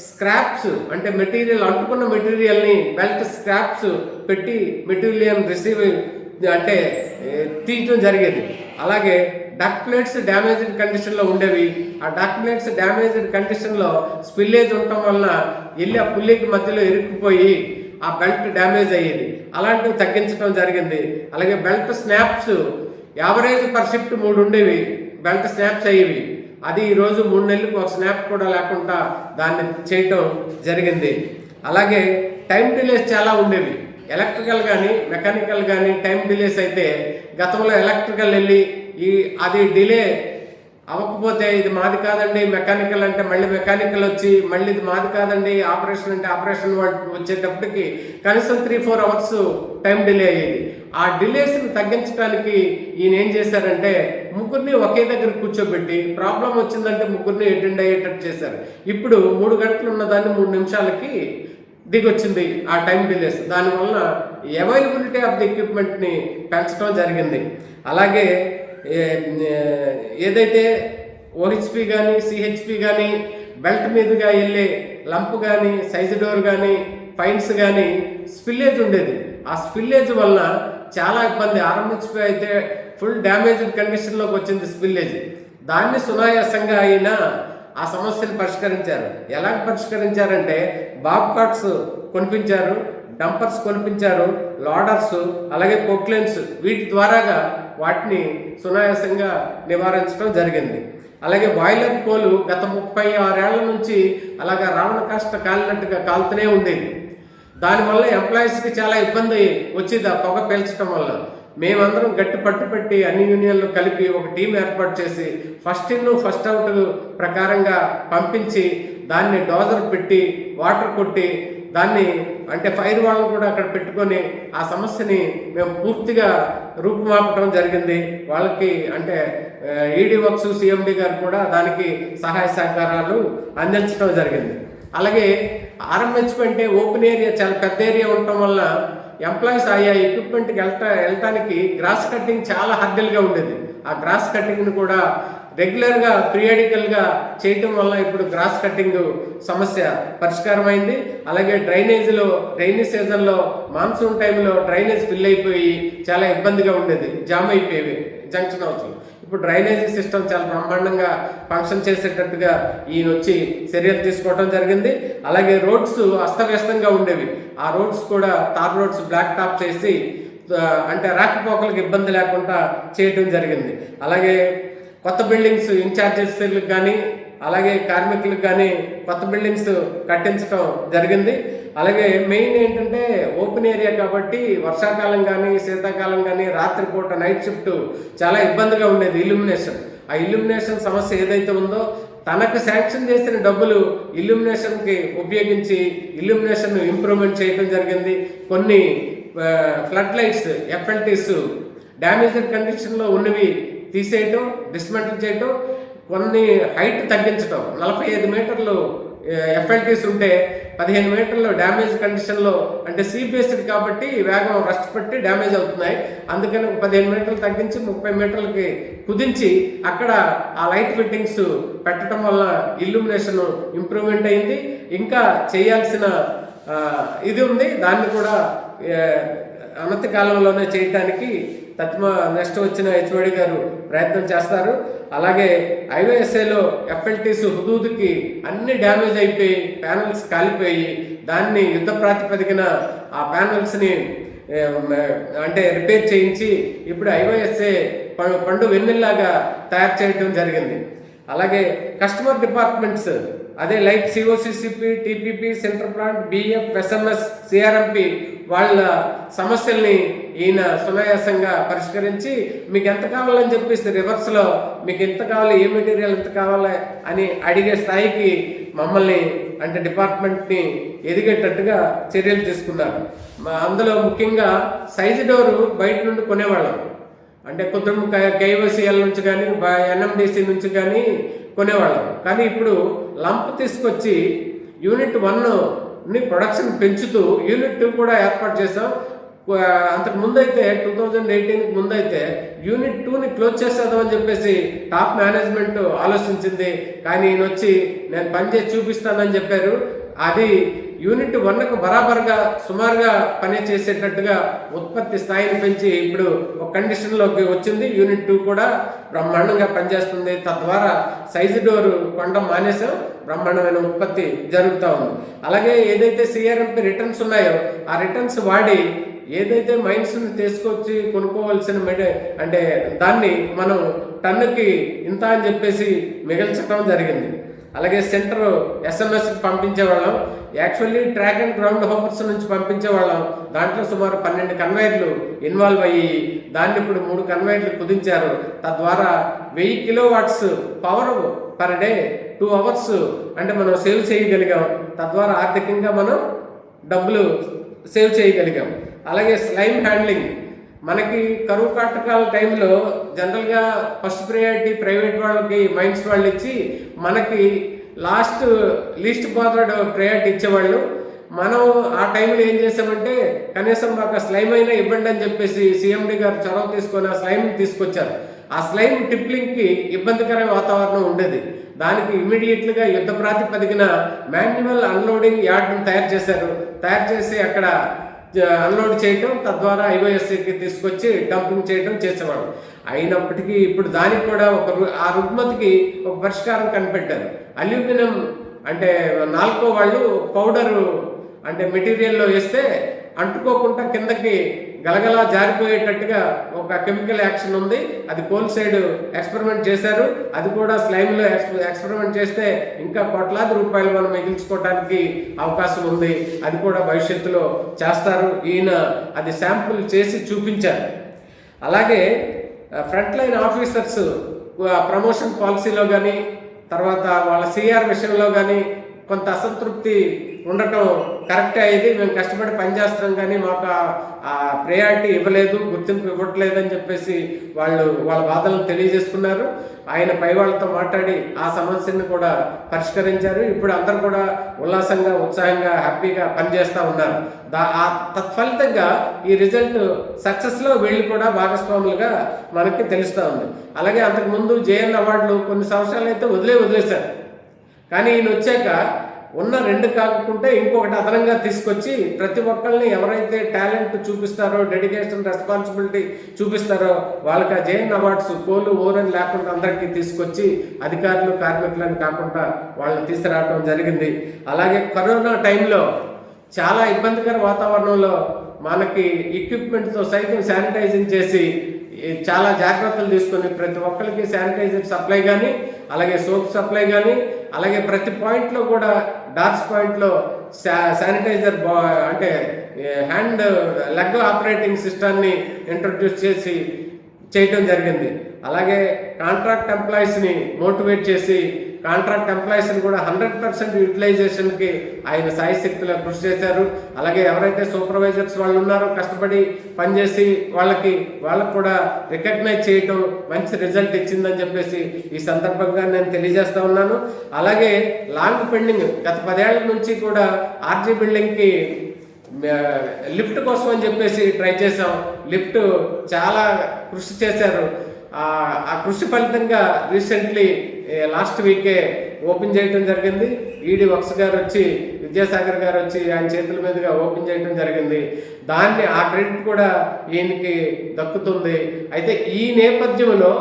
స్క్రాప్స్ అంటే మెటీరియల్ అంటుకున్న మెటీరియల్ని బెల్ట్ స్క్రాప్స్ పెట్టి మెటీరియల్ రిసీవింగ్ అంటే తీయటం జరిగేది. అలాగే డక్ ప్లేట్స్ డ్యామేజ్డ్ కండిషన్లో ఉండేవి. ఆ డక్ ప్లేట్స్ డ్యామేజ్డ్ కండిషన్లో స్పిల్లేజ్ ఉండటం వలన వెళ్ళి ఆ పుల్లికి మధ్యలో ఇరుక్కుపోయి ఆ బెల్ట్ డ్యామేజ్ అయ్యేది. అలాంటివి తగ్గించడం జరిగింది. అలాగే belt snaps average per shift 3 ఉండేవి, బెల్ట్ స్నాప్స్ అయ్యేవి. అది ఈరోజు 3 నెలలకు ఒక స్నాప్ కూడా లేకుండా దాన్ని చేయటం జరిగింది. అలాగే టైం డిలేస్ చాలా ఉండేవి. ఎలక్ట్రికల్ కానీ మెకానికల్ కానీ టైం డిలేస్ అయితే గతంలో ఎలక్ట్రికల్ వెళ్ళి అది డిలే అవ్వకపోతే ఇది మాది కాదండి మెకానికల్ అంటే మళ్ళీ మెకానికల్ వచ్చి మళ్ళీ ఇది మాది కాదండి ఆపరేషన్ అంటే ఆపరేషన్ వచ్చేటప్పటికి కనీసం 3-4 అవర్స్ టైం డిలే అయ్యేది. ఆ డిలేస్ని తగ్గించడానికి ఈయన ఏం చేశారంటే ముగ్గురిని ఒకే దగ్గర కూర్చోబెట్టి ప్రాబ్లం వచ్చిందంటే ముగ్గురిని అటెండ్ అయ్యేటట్టు చేశారు. ఇప్పుడు 3 గంటలు ఉన్నదాన్ని 3 నిమిషాలకి దిగొచ్చింది ఆ టైం డిలేస్. దానివల్ల అవైలబిలిటీ ఆఫ్ ది ఎక్విప్మెంట్ని పెంచడం జరిగింది. అలాగే ఏదైతే ఓహెచ్పి కానీ సిహెచ్పి కానీ బెల్ట్ మీదుగా వెళ్ళే లంప్ కానీ సైజ్ డోర్ కానీ ఫైన్స్ కానీ స్పిల్లేజ్ ఉండేది. ఆ స్పిల్లేజ్ వలన చాలా ఇబ్బంది. ఆర్ఎంహెచ్పి అయితే ఫుల్ డ్యామేజ్డ్ కండిషన్లోకి వచ్చింది స్పిల్లేజ్. దాన్ని సునాయాసంగా అయినా ఆ సమస్యను పరిష్కరించారు. ఎలా పరిష్కరించారంటే బాబ్ కార్ట్స్ కొనిపించారు, డంపర్స్ కొనిపించారు, లోడర్స్ అలాగే పొక్లైన్స్ వీటి ద్వారాగా వాటిని సునాయాసంగా నివారించడం జరిగింది. అలాగే బాయిలర్ కోలు గత 36 ఏళ్ల నుంచి అలాగా రావణ కాష్ట కాలినట్టుగా కాలుతూనే ఉండేది. దానివల్ల ఎంప్లాయీస్కి చాలా ఇబ్బంది వచ్చేది ఆ పొగ పీల్చడం వల్ల. మేమందరం గట్టి పట్టుపెట్టి అన్ని యూనియన్లు కలిపి ఒక టీం ఏర్పాటు చేసి ఫస్ట్ ఇన్ ఫస్ట్ అవుట్ ప్రకారంగా పంపించి దాన్ని డోజర్ పెట్టి వాటర్ కొట్టి దాన్ని అంటే ఫైర్ వాళ్ళని కూడా అక్కడ పెట్టుకొని ఆ సమస్యని మేము పూర్తిగా రూపుమాపటం జరిగింది. వాళ్ళకి అంటే ఈడీ వర్క్స్ సిఎండి గారు కూడా దానికి సహాయ సహకారాలు అందించడం జరిగింది. అలాగే ఆర్ఎంహెచ్పి అంటే ఓపెన్ ఏరియా, చాలా పెద్ద ఏరియా ఉండటం వల్ల ఎంప్లాయీస్ ఆయా ఎక్విప్మెంట్కి వెళ్ళటానికి గ్రాస్ కటింగ్ చాలా హర్డల్గా ఉండేది. ఆ గ్రాస్ కటింగ్ని కూడా రెగ్యులర్గా పీరియాడికల్గా చేయటం వల్ల ఇప్పుడు గ్రాస్ కటింగ్ సమస్య పరిష్కారమైంది. అలాగే రైనీ సీజన్లో మాన్సూన్ టైంలో డ్రైనేజ్ ఫిల్ అయిపోయి చాలా ఇబ్బందిగా ఉండేది, జామ్ అయిపోయేవి జంక్షన్ హౌస్లో. ఇప్పుడు డ్రైనేజీ సిస్టమ్ చాలా బ్రహ్మాండంగా ఫంక్షన్ చేసేటట్టుగా ఈయన వచ్చి చర్యలు తీసుకోవడం జరిగింది. అలాగే రోడ్స్ అస్తవ్యస్తంగా ఉండేవి, ఆ రోడ్స్ కూడా తార్ రోడ్స్ బ్లాక్ టాప్ చేసి అంటే రాకపోకలకు ఇబ్బంది లేకుండా చేయడం జరిగింది. అలాగే కొత్త బిల్డింగ్స్ ఇన్ఛార్జెస్లకు కానీ అలాగే కార్మికులకు కానీ కొత్త బిల్డింగ్స్ కట్టించడం జరిగింది. అలాగే మెయిన్ ఏంటంటే ఓపెన్ ఏరియా కాబట్టి వర్షాకాలం కానీ శీతాకాలం కానీ రాత్రిపూట నైట్ షిఫ్ట్ చాలా ఇబ్బందిగా ఉండేది. ఆ ఇల్యూమినేషన్ సమస్య ఏదైతే ఉందో తనకు శాంక్షన్ చేసిన డబ్బులు ఇల్యూమినేషన్కి ఉపయోగించి ఇల్యూమినేషన్ ఇంప్రూవ్మెంట్ చేయడం జరిగింది. కొన్ని ఫ్లడ్ లైట్స్ ఎఫ్ఎల్టీస్ డ్యామేజ్డ్ కండిషన్లో ఉన్నవి తీసేయటం, డిస్మెంటల్ చేయటం, కొన్ని హైట్ తగ్గించడం. 45 మీటర్లు ఎఫ్ఎల్టీస్ ఉంటే 15 మీటర్లు డ్యామేజ్ కండిషన్లో అంటే సీ బేస్డ్ కాబట్టి వేగం రస్ట్ పట్టి డ్యామేజ్ అవుతున్నాయి. అందుకని 15 మీటర్లు తగ్గించి 30 మీటర్లకి కుదించి అక్కడ ఆ లైట్ ఫిట్టింగ్స్ పెట్టడం వల్ల ఇల్యూమినేషన్ ఇంప్రూవ్మెంట్ అయింది. ఇంకా చేయాల్సిన ఇది ఉంది, దాన్ని కూడా అనతి కాలంలోనే చేయడానికి నెక్స్ట్ వచ్చిన హెచ్ఓడి గారు ప్రయత్నం చేస్తారు. అలాగే ఐవైఎస్ఏలో ఎఫ్ఎల్టీస్ హుదూదుకి అన్ని డ్యామేజ్ అయిపోయి ప్యానల్స్ కాలిపోయి దాన్ని యుద్ధ ప్రాతిపదికన ఆ ప్యానల్స్ని అంటే రిపేర్ చేయించి ఇప్పుడు ఐవైఎస్ఏ పండు వెన్నెల్లాగా తయారు చేయడం జరిగింది. అలాగే కస్టమర్ డిపార్ట్మెంట్స్ అదే like COCCP, TPP, central plant, BF, SMS, CRMP వాళ్ళ సమస్యల్ని ఈయన సునాయాసంగా పరిష్కరించి మీకు ఎంత కావాలని చెప్పేసి రివర్స్లో మీకు ఎంత కావాలి, ఏ మెటీరియల్ ఎంత కావాలి అని అడిగే స్థాయికి మమ్మల్ని అంటే డిపార్ట్మెంట్ని ఎదిగేటట్టుగా చర్యలు తీసుకున్నారు. అందులో ముఖ్యంగా సైజు డోరు బయట నుండి కొనేవాళ్ళం, అంటే కుటుంబ కేవైసీఎల్ నుంచి కానీ ఎన్ఎండిసి నుంచి కానీ కొనేవాళ్ళం. కానీ ఇప్పుడు లంప్ తీసుకొచ్చి యూనిట్ 1ని ప్రొడక్షన్ పెంచుతూ యూనిట్ 2 కూడా ఏర్పాటు చేసాం. అంతకు ముందైతే 2018కి ముందైతే యూనిట్ 2ని క్లోజ్ చేసేద్దామని చెప్పేసి టాప్ మేనేజ్మెంట్ ఆలోచించింది. కానీ ఈయన వచ్చి నేను పనిచేసి చూపిస్తానని చెప్పారు. అది యూనిట్ 1కు బరాబర్గా సుమారుగా పని చేసేటట్టుగా ఉత్పత్తి స్థాయిని పెంచి ఇప్పుడు ఒక కండిషన్లోకి వచ్చింది. యూనిట్ 2 కూడా బ్రహ్మాండంగా పనిచేస్తుంది. తద్వారా సైజు డోరు కొనడం మానేసాం, బ్రహ్మాండమైన ఉత్పత్తి జరుగుతూ ఉంది. అలాగే ఏదైతే సిఆర్ఎంపి రిటర్న్స్ ఉన్నాయో ఆ రిటర్న్స్ వాడి ఏదైతే మైన్స్ని తీసుకొచ్చి కొనుక్కోవాల్సిన అంటే దాన్ని మనం టన్నుకి ఇంత అని చెప్పేసి మిగిల్చడం జరిగింది. అలాగే సెంటర్ ఎస్ఎంఎస్కి పంపించేవాళ్ళం, actually track and ground hoppers నుంచి పంపించేవాళ్ళం. దాంట్లో సుమారు 12 కన్వైర్లు ఇన్వాల్వ్ అయ్యి దాన్ని ఇప్పుడు 3 కన్వైర్లు కుదించారు. తద్వారా 1000 kilowatts power per day 2 hours అంటే మనం సేవ్ చేయగలిగాం. తద్వారా ఆర్థికంగా మనం డబ్బులు సేవ్ చేయగలిగాం. అలాగే స్లైమ్ హ్యాండ్లింగ్ మనకి కరువు కాటకాల టైంలో జనరల్గా ఫస్ట్ ప్రయారిటీ ప్రైవేట్ వాళ్ళకి మైన్స్ వాళ్ళు ఇచ్చి మనకి లీస్ట్ బాదర్డ్ ప్రయారిటీ ఇచ్చేవాళ్ళు. మనం ఆ టైంలో ఏం చేసామంటే కనీసం మాకు స్లైమ్ అయినా ఇవ్వండి అని చెప్పేసి సిఎండి గారు చొరవ తీసుకొని ఆ స్లైమ్ని తీసుకొచ్చారు. ఆ స్లైమ్ టిప్లింగ్కి ఇబ్బందికరమైన వాతావరణం ఉండేది. దానికి ఇమీడియట్గా యుద్ధ ప్రాతిపదికన మాన్యువల్ అన్లోడింగ్ యార్డ్ని తయారు చేసి అక్కడ అన్లోడ్ చేయటం, తద్వారా ఐఓఎస్సికి తీసుకొచ్చి డంపింగ్ చేయడం చేసేవాడు. అయినప్పటికీ ఇప్పుడు దానికి కూడా ఆ రుగ్మతికి ఒక పరిష్కారం కనిపెట్టారు. అల్యూమినియం అంటే నాల్కో వాళ్ళు పౌడరు అంటే మెటీరియల్లో వేస్తే అంటుకోకుండా కిందకి గలగలా జారిపోయేటట్టుగా ఒక కెమికల్ యాక్షన్ ఉంది. అది కోల్ సైడ్ ఎక్స్పెరిమెంట్ చేశారు. అది కూడా స్లైమ్లో ఎక్స్పెరిమెంట్ చేస్తే ఇంకా కోట్లాది రూపాయలు మనం మిగిల్చుకోవడానికి అవకాశం ఉంది. అది కూడా భవిష్యత్తులో చేస్తారు. ఈయన అది శాంపుల్ చేసి చూపించారు. అలాగే ఫ్రంట్ లైన్ ఆఫీసర్స్ ప్రమోషన్ పాలసీలో కానీ తర్వాత వాళ్ళ సిఆర్ విషయంలో కానీ కొంత అసంతృప్తి ఉండటం కరెక్టే. అయ్యేది మేము కష్టపడి పనిచేస్తున్నాం కానీ మాకు ఆ ప్రయారిటీ ఇవ్వలేదు, గుర్తింపు ఇవ్వట్లేదు అని చెప్పేసి వాళ్ళ బాధలను తెలియజేసుకున్నారు. ఆయన పై వాళ్ళతో మాట్లాడి ఆ సమస్యను కూడా పరిష్కరించారు. ఇప్పుడు అందరూ కూడా ఉల్లాసంగా ఉత్సాహంగా హ్యాపీగా పనిచేస్తూ ఉన్నారు. తత్ఫలితంగా ఈ రిజల్ట్ సక్సెస్లో వీళ్ళు కూడా భాగస్వాములుగా మనకి తెలుస్తూ ఉంది. అలాగే అంతకుముందు జేఎన్ అవార్డులు కొన్ని సంవత్సరాలు అయితే వదిలేశారు. కానీ ఈయన వచ్చాక ఉన్న 2 కాకుంటే ఇంకొకటి అదనంగా తీసుకొచ్చి ప్రతి ఒక్కరిని ఎవరైతే టాలెంట్ చూపిస్తారో, డెడికేషన్, రెస్పాన్సిబిలిటీ చూపిస్తారో వాళ్ళకి ఆ జేఎన్ అవార్డ్స్ కోలు ఓరని లేకుండా అందరికీ తీసుకొచ్చి అధికారులు కార్మికులను కాకుండా వాళ్ళని తీసుకురావడం జరిగింది. అలాగే కరోనా టైంలో చాలా ఇబ్బందికర వాతావరణంలో మనకి ఎక్విప్మెంట్తో సైతం శానిటైజింగ్ చేసి చాలా జాగ్రత్తలు తీసుకొని ప్రతి ఒక్కరికి శానిటైజర్ సప్లై కానీ, అలాగే సోప్ సప్లై కానీ, అలాగే ప్రతి పాయింట్లో కూడా డార్స్ పాయింట్లో శానిటైజర్ అంటే హ్యాండ్ లెగ్ ఆపరేటింగ్ సిస్టాన్ని ఇంట్రడ్యూస్ చేయటం జరిగింది. అలాగే కాంట్రాక్ట్ ఎంప్లాయీస్ని మోటివేట్ చేసి కాంట్రాక్ట్ ఎంప్లాయీస్ని కూడా 100% యూటిలైజేషన్కి ఆయన సాయశక్తిలో కృషి చేశారు. అలాగే ఎవరైతే సూపర్వైజర్స్ వాళ్ళు ఉన్నారో కష్టపడి పనిచేసి వాళ్ళకి కూడా రికగ్నైజ్ చేయటం మంచి రిజల్ట్ ఇచ్చిందని చెప్పేసి ఈ సందర్భంగా నేను తెలియజేస్తా ఉన్నాను. అలాగే లాంగ్ పెండింగ్ గత 10 ఏళ్ల నుంచి కూడా ఆర్జీ బిల్డింగ్కి లిఫ్ట్ కోసం అని చెప్పేసి ట్రై చేసాం. లిఫ్ట్ చాలా కృషి చేశారు. ఆ కృషి ఫలితంగా రీసెంట్లీ లాస్ట్ వీకే ఓపెన్ చేయడం జరిగింది. ఈడీ వక్స్ గారు వచ్చి, విద్యాసాగర్ గారు వచ్చి ఆయన చేతుల మీదుగా ఓపెన్ చేయడం జరిగింది. ఆ క్రెడిట్ కూడా ఈయనకి దక్కుతుంది. అయితే ఈ నేపథ్యంలో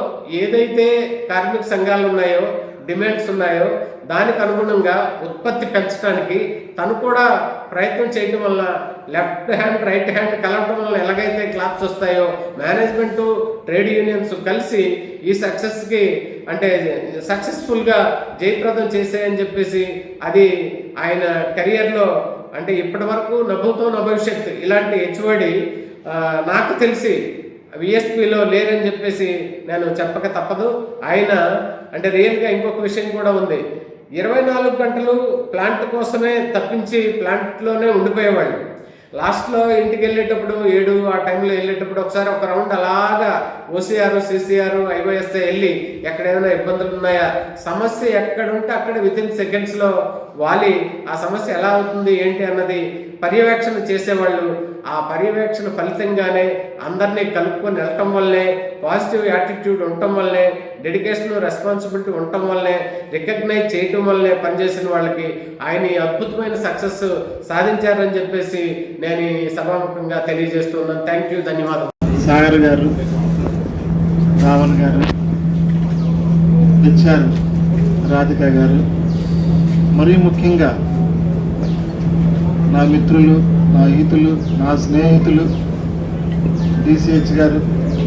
ఏదైతే కార్మిక సంఘాలు ఉన్నాయో, డిమాండ్స్ ఉన్నాయో దానికి అనుగుణంగా ఉత్పత్తి పెంచడానికి తను కూడా ప్రయత్నం చేయడం వల్ల లెఫ్ట్ హ్యాండ్ రైట్ హ్యాండ్ కలవడం వల్ల ఎలాగైతే క్లాప్స్ వస్తాయో మేనేజ్మెంటు ట్రేడ్ యూనియన్స్ కలిసి ఈ సక్సెస్కి అంటే సక్సెస్ఫుల్గా జయప్రదం చేసాయని చెప్పేసి అది ఆయన కెరియర్లో అంటే ఇప్పటి వరకు నభూతో నభవిష్యత్ ఇలాంటి హెచ్ఓడి నాకు తెలిసి విఎస్పిలో లేరని చెప్పేసి నేను చెప్పక తప్పదు. ఆయన అంటే రియల్గా ఇంకొక విషయం కూడా ఉంది. 24 గంటలు ప్లాంట్ కోసమే తప్పించి ప్లాంట్లోనే ఉండిపోయేవాళ్ళు. లాస్ట్లో ఇంటికి వెళ్ళేటప్పుడు 7 ఆ టైంలో వెళ్ళేటప్పుడు ఒకసారి ఒక రౌండ్ అలాగా ఓసీఆర్, సిసిఆర్, ఐఓఎస్ఏ వెళ్ళి ఎక్కడేమైనా ఇబ్బందులు ఉన్నాయా, సమస్య ఎక్కడుంటే అక్కడ వితిన్ సెకండ్స్లో వాలి ఆ సమస్య ఎలా అవుతుంది ఏంటి అన్నది పర్యవేక్షణ చేసేవాళ్ళు. ఆ పర్యవేక్షణ ఫలితంగానే అందరినీ కలుపుకొని వెళ్ళటం వల్లే, పాజిటివ్ యాటిట్యూడ్ ఉండటం వల్లే, డెడికేషన్ రెస్పాన్సిబిలిటీ ఉండటం వల్లే, రికగ్నైజ్ చేయటం వల్లే పనిచేసిన వాళ్ళకి ఆయన ఈ అద్భుతమైన సక్సెస్ సాధించారని చెప్పేసి నేను ఈ సభాముఖంగా తెలియజేస్తున్నాను. థ్యాంక్ యూ, ధన్యవాదాలు. సాగర్ గారు, రావణ్ గారు, హెచ్ఆర్ రాధిక గారు, మరీ ముఖ్యంగా నా మిత్రులు, నా హితులు, నా స్నేహితులు డిసిహెచ్ గారు,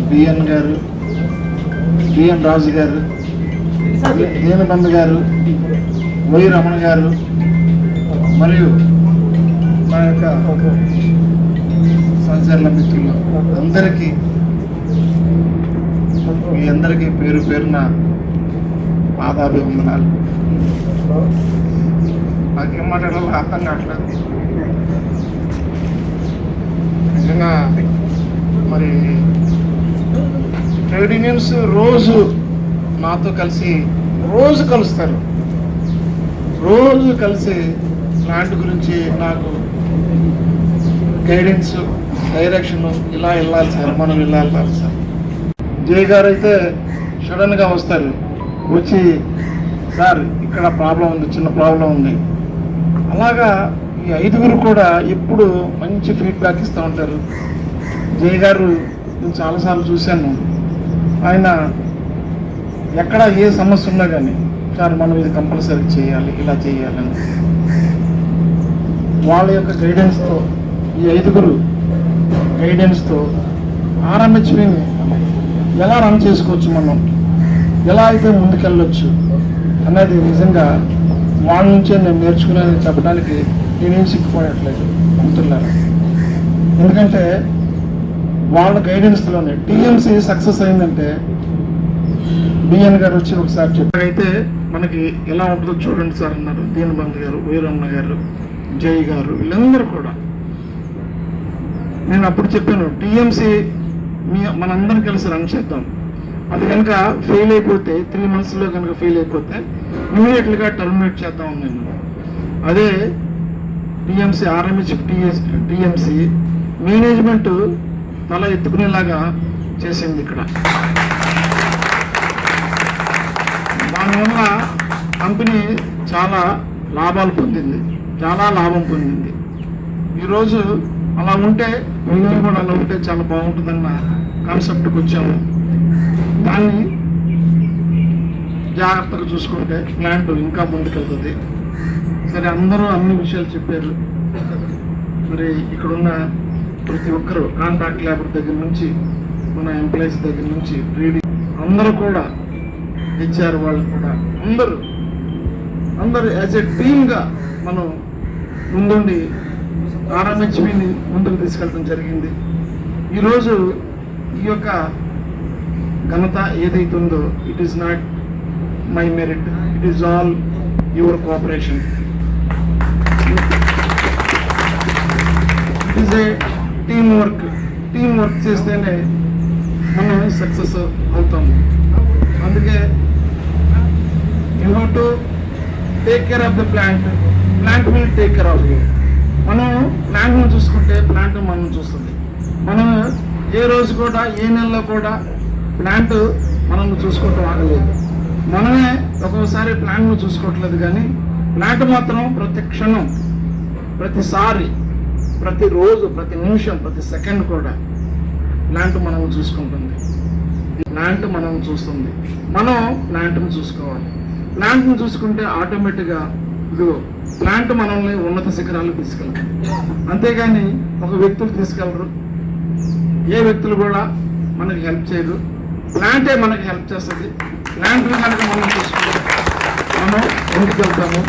బిఎన్ గారు, బిఎన్ రాజు గారు, దీనబంధు గారు, వై రమణ గారు, మరియు నా యొక్క సంచలన మిత్రులు అందరికీ, మీ అందరికీ పేరు పేరున పాదాభివందనాలు. నాకేం మాట్లాడాలో అర్థం కావట్లేదు. నిజంగా మరి ట్రేడ్ యూనియన్స్ రోజు నాతో కలిసి కలుస్తారు. రోజు కలిసి ప్లాంట్ గురించి నాకు గైడెన్స్, డైరెక్షన్, ఇలా వెళ్ళాలి సార్, మనం ఇలా వెళ్ళాలి సార్. జే గారు అయితే సడన్గా వస్తారు, వచ్చి సార్ ఇక్కడ ప్రాబ్లం ఉంది, చిన్న ప్రాబ్లం ఉంది. అలాగా ఈ 5గురు కూడా ఎప్పుడు మంచి ఫీడ్బ్యాక్ ఇస్తూ ఉంటారు. జే గారు నేను చాలాసార్లు చూశాను, ఆయన ఎక్కడ ఏ సమస్య ఉన్నా కానీ సార్ మనం ఇది కంపల్సరీ చేయాలి, ఇలా చేయాలని వాళ్ళ యొక్క గైడెన్స్తో, ఈ 5గురు గైడెన్స్తో ఆర్ఎంహెచ్పిని ఎలా రన్ చేసుకోవచ్చు, మనం ఎలా అయితే ముందుకెళ్ళొచ్చు అన్నది నిజంగా వాళ్ళ నుంచే నేను నేర్చుకునేది చెప్పడానికి నేనేం సిక్కుపోయట్లేదు మిత్రులారా. ఎందుకంటే వాళ్ళ గైడెన్స్లోనే టీఎంసీ సక్సెస్ అయిందంటే బిఎన్ గారు వచ్చి ఒకసారి చెప్పారు. అయితే మనకి ఎలా ఉంటుందో చూడండి సార్ అన్నారు దీనబంధు గారు, వీరమ్మ గారు, జై గారు, వీళ్ళందరూ కూడా. నేను అప్పుడు చెప్పాను టీఎంసీ మనందరం కలిసి రన్ చేద్దాం, అది కనుక ఫెయిల్ అయిపోతే 3 monthsలో కనుక ఫెయిల్ అయిపోతే ఇమీడియట్గా టర్మినేట్ చేద్దాం నేను. అదే టీఎంసీ ఆర్ఎంహెచ్ టీఎంసీ మేనేజ్మెంట్ తల ఎత్తుకునేలాగా చేసింది ఇక్కడ. దానివల్ల కంపెనీ చాలా లాభాలు పొందింది, చాలా లాభం పొందింది. ఈరోజు అలా ఉంటే మిగిలిన కూడా అలా ఉంటే చాలా బాగుంటుందన్న కాన్సెప్ట్కి వచ్చాము. దాన్ని జాగ్రత్తగా చూసుకుంటే ప్లాంట్ ఇంకా ముందుకెళ్తుంది. సరే, అందరూ అన్ని విషయాలు చెప్పారు. మరి ఇక్కడున్న ప్రతి ఒక్కరు కాంట్రాక్ట్ లేబర్ దగ్గర నుంచి మన ఎంప్లాయీస్ దగ్గర నుంచి ట్రేడింగ్ అందరూ కూడా, హెచ్ఆర్ వాళ్ళు కూడా అందరూ యాజ్ ఎ టీమ్గా మనం ముందుండి ఆర్ఎంహెచ్పిని ముందుకు తీసుకెళ్ళడం జరిగింది. ఈరోజు ఈ యొక్క ఘనత ఏదైతుందో it is not my merit, it is all your cooperation. It is a team work చేస్తేనే మనం సక్సెస్ అవుతాము. అందుకే you have to take care of the plant will take care of you. మనం ప్లాంట్ను చూసుకుంటే ప్లాంట్ మనం చూస్తుంది. మనం ఏ రోజు కూడా ఏ నెలలో కూడా ప్లాంట్ మనం చూసుకోవటం ఆగలేదు. మనమే ఒక్కోసారి ప్లాంట్ను చూసుకోవట్లేదు, కానీ ప్లాంట్ మాత్రం ప్రతి క్షణం, ప్రతిసారి, ప్రతిరోజు, ప్రతి నిమిషం, ప్రతి సెకండ్ కూడా ప్లాంట్ మనం చూసుకుంటుంది. ప్లాంట్ మనం చూస్తుంది, మనం ప్లాంట్ను చూసుకోవాలి. ప్లాంట్ను చూసుకుంటే ఆటోమేటిక్గా ఇదిగో ప్లాంట్ మనల్ని ఉన్నత శిఖరాలు తీసుకెళ్తారు. అంతేగాని ఒక వ్యక్తులు తీసుకెళ్ళరు, ఏ వ్యక్తులు కూడా మనకి హెల్ప్ చేయరు. ప్లాంటే మనకి హెల్ప్ చేస్తుంది. ప్లాంట్ కనుక మనం చూసుకుంటే మనం ముందుకెళ్తాము.